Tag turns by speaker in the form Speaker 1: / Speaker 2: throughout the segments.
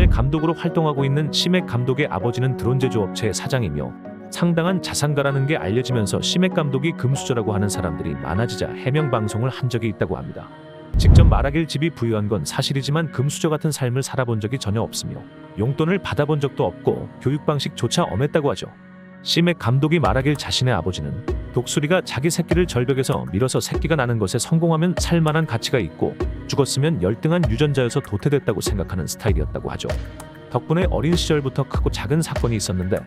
Speaker 1: 현재 감독으로 활동하고 있는 시맥 감독의 아버지는 드론 제조업체의 사장이며 상당한 자산가라는 게 알려지면서 시맥 감독이 금수저라고 하는 사람들이 많아지자 해명 방송을 한 적이 있다고 합니다. 직접 말하길 집이 부유한 건 사실이지만 금수저 같은 삶을 살아본 적이 전혀 없으며 용돈을 받아본 적도 없고 교육 방식조차 엄했다고 하죠. 시맥 감독이 말하길 자신의 아버지는 독수리가 자기 새끼를 절벽에서 밀어서 새끼가 나는 것에 성공하면 살만한 가치가 있고 죽었으면 열등한 유전자여서 도태됐다고 생각하는 스타일이었다고 하죠. 덕분에 어린 시절부터 크고 작은 사건이 있었는데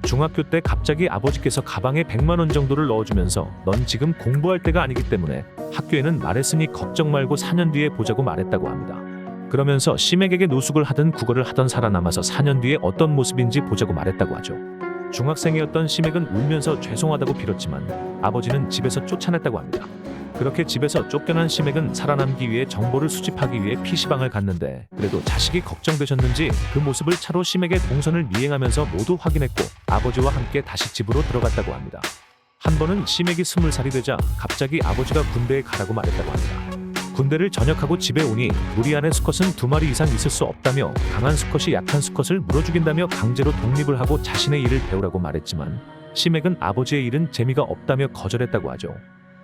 Speaker 1: 중학교 때 갑자기 아버지께서 가방에 100만 원 정도를 넣어주면서 넌 지금 공부할 때가 아니기 때문에 학교에는 말했으니 걱정 말고 4년 뒤에 보자고 말했다고 합니다. 그러면서 시맥에게 노숙을 하든 국어를 하던 살아남아서 4년 뒤에 어떤 모습인지 보자고 말했다고 하죠. 중학생이었던 시맥은 울면서 죄송하다고 빌었지만 아버지는 집에서 쫓아냈다고 합니다. 그렇게 집에서 쫓겨난 시맥은 살아남기 위해 정보를 수집하기 위해 PC방을 갔는데 그래도 자식이 걱정되셨는지 그 모습을 차로 시맥의 동선을 미행하면서 모두 확인했고 아버지와 함께 다시 집으로 들어갔다고 합니다. 한 번은 시맥이 20살이 되자 갑자기 아버지가 군대에 가라고 말했다고 합니다. 군대를 전역하고 집에 오니 우리 안에 수컷은 2마리 이상 있을 수 없다며 강한 수컷이 약한 수컷을 물어 죽인다며 강제로 독립을 하고 자신의 일을 배우라고 말했지만 시맥은 아버지의 일은 재미가 없다며 거절했다고 하죠.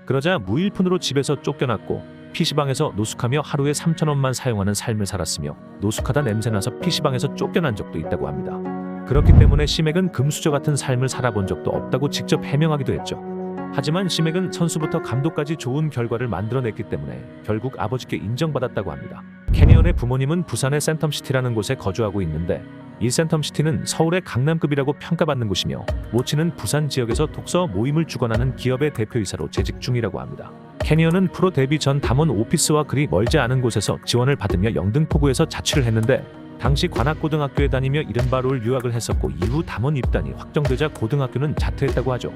Speaker 1: 그러자 무일푼으로 집에서 쫓겨났고 PC방에서 노숙하며 하루에 3,000원만 사용하는 삶을 살았으며 노숙하다 냄새나서 PC방에서 쫓겨난 적도 있다고 합니다. 그렇기 때문에 시맥은 금수저 같은 삶을 살아본 적도 없다고 직접 해명하기도 했죠. 하지만 시맥은 선수부터 감독까지 좋은 결과를 만들어냈기 때문에 결국 아버지께 인정받았다고 합니다. 캐니언의 부모님은 부산의 센텀시티라는 곳에 거주하고 있는데 이 센텀시티는 서울의 강남급이라고 평가받는 곳이며 모친은 부산 지역에서 독서 모임을 주관하는 기업의 대표이사로 재직 중이라고 합니다. 캐니언은 프로 데뷔 전 담원 오피스와 그리 멀지 않은 곳에서 지원을 받으며 영등포구에서 자취를 했는데 당시 관악고등학교에 다니며 이른바 롤 유학을 했었고 이후 담원 입단이 확정되자 고등학교는 자퇴했다고 하죠.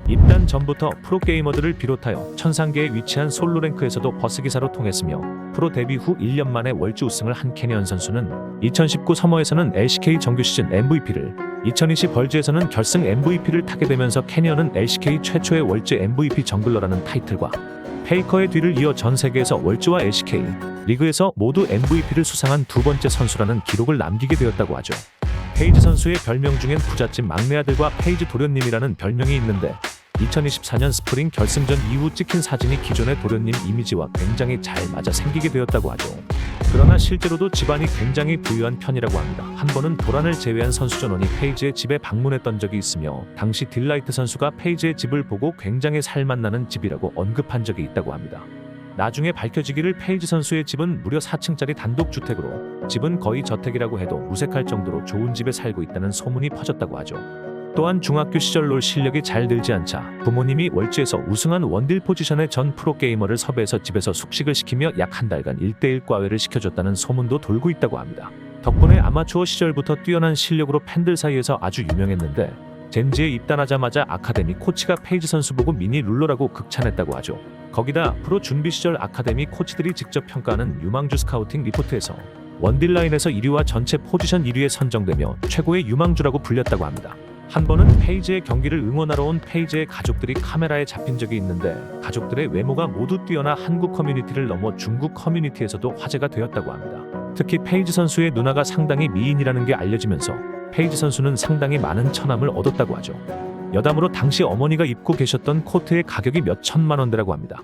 Speaker 1: 입단 전부터 프로게이머들을 비롯하여 천상계에 위치한 솔로랭크에서도 버스기사로 통했으며 프로 데뷔 후 1년 만에 월주 우승을 한 캐니언 선수는 2019 서머에서는 LCK 정규 시즌 MVP를 2020 벌즈에서는 결승 MVP를 타게 되면서 캐니언은 LCK 최초의 월주 MVP 정글러라는 타이틀과 페이커의 뒤를 이어 전 세계에서 월주와 LCK 리그에서 모두 MVP를 수상한 두 번째 선수라는 기록을 남기게 되었다고 하죠. 페이지 선수의 별명 중엔 부잣집 막내 아들과 페이지 도련님이라는 별명이 있는데 2024년 스프링 결승전 이후 찍힌 사진이 기존의 도련님 이미지와 굉장히 잘 맞아 생기게 되었다고 하죠. 그러나 실제로도 집안이 굉장히 부유한 편이라고 합니다. 한 번은 도란을 제외한 선수 전원이 페이지의 집에 방문했던 적이 있으며 당시 딜라이트 선수가 페이지의 집을 보고 굉장히 살맛나는 집이라고 언급한 적이 있다고 합니다. 나중에 밝혀지기를 페이지 선수의 집은 무려 4층짜리 단독주택으로 집은 거의 저택이라고 해도 무색할 정도로 좋은 집에 살고 있다는 소문이 퍼졌다고 하죠. 또한 중학교 시절 롤 실력이 잘 늘지 않자 부모님이 월주에서 우승한 원딜 포지션의 전 프로게이머를 섭외해서 집에서 숙식을 시키며 약 한 달간 1:1 과외를 시켜줬다는 소문도 돌고 있다고 합니다. 덕분에 아마추어 시절부터 뛰어난 실력으로 팬들 사이에서 아주 유명했는데 젠지에 입단하자마자 아카데미 코치가 페이지 선수 보고 미니 룰러라고 극찬했다고 하죠. 거기다 프로 준비 시절 아카데미 코치들이 직접 평가하는 유망주 스카우팅 리포트에서 원딜 라인에서 1위와 전체 포지션 1위에 선정되며 최고의 유망주라고 불렸다고 합니다. 한 번은 페이지의 경기를 응원하러 온 페이지의 가족들이 카메라에 잡힌 적이 있는데 가족들의 외모가 모두 뛰어나 한국 커뮤니티를 넘어 중국 커뮤니티에서도 화제가 되었다고 합니다. 특히 페이지 선수의 누나가 상당히 미인이라는 게 알려지면서 페이지 선수는 상당히 많은 처남을 얻었다고 하죠. 여담으로 당시 어머니가 입고 계셨던 코트의 가격이 몇 천만 원대라고 합니다.